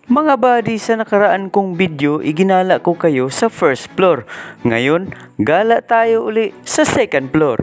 Mga buddy, sa nakaraan kong video, iginala ko kayo sa first floor. Ngayon, gala tayo uli sa second floor.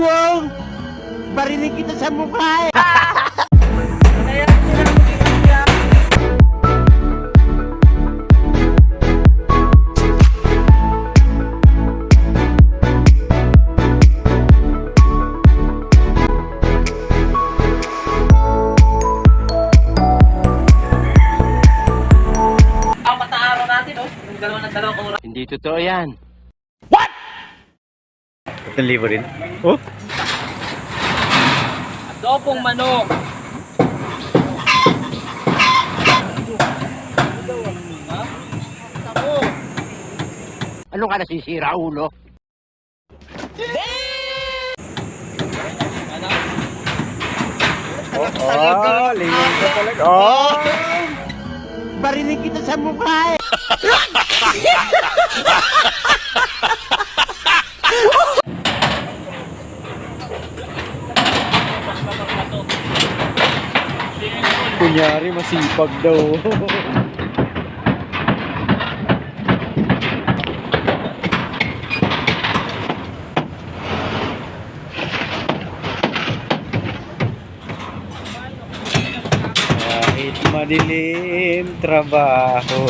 Bagong! Barinig kita sa mukha eh! Hindi totoo yan. Itong libo rin. Oh? Adobong manok. Ano ka nasisira, ulo? Oh, lingon ka talaga. Oh! Barinig kita sa mukha eh! Kunyari, masipag daw. Kahit madilim trabaho.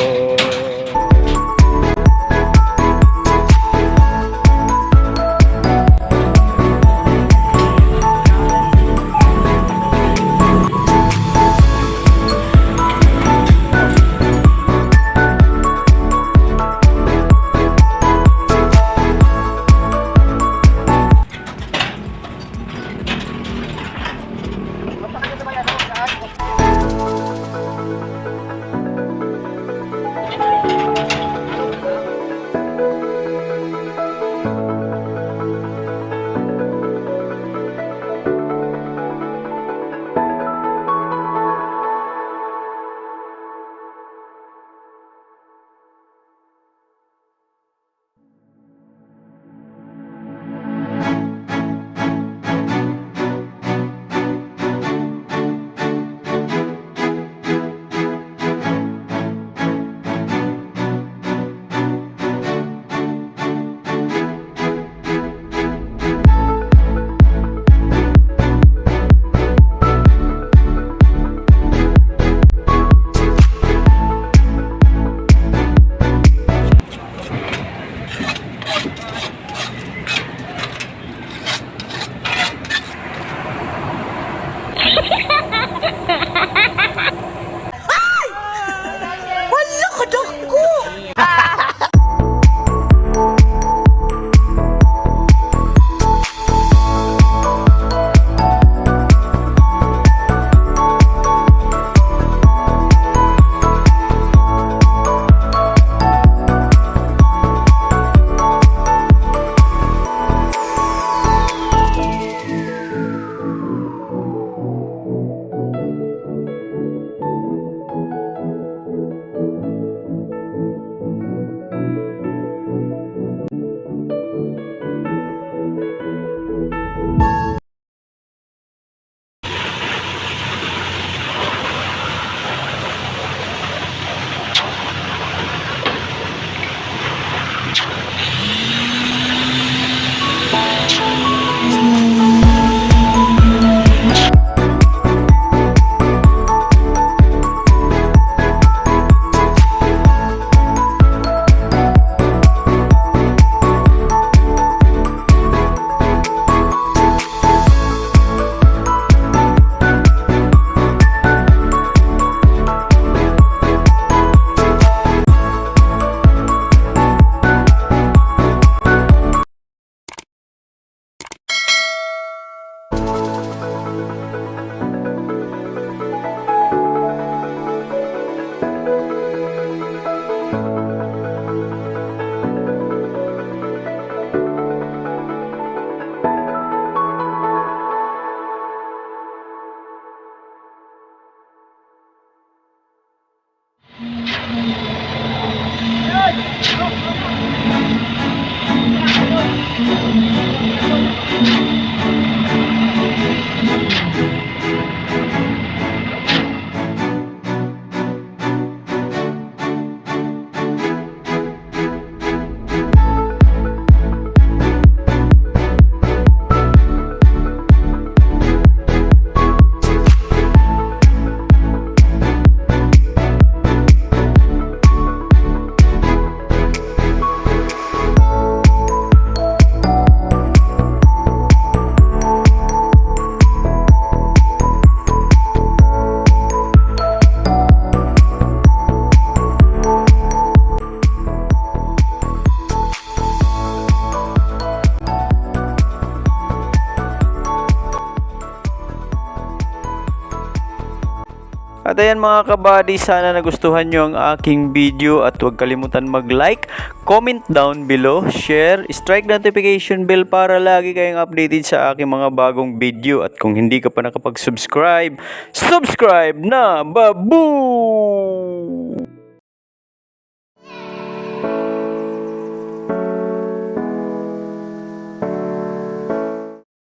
At ayan mga kabady, sana nagustuhan nyo ang aking video at huwag kalimutan mag-like, comment down below, share, strike notification bell para lagi kayong updated sa aking mga bagong video. At kung hindi ka pa nakapag-subscribe, subscribe na! Baboo!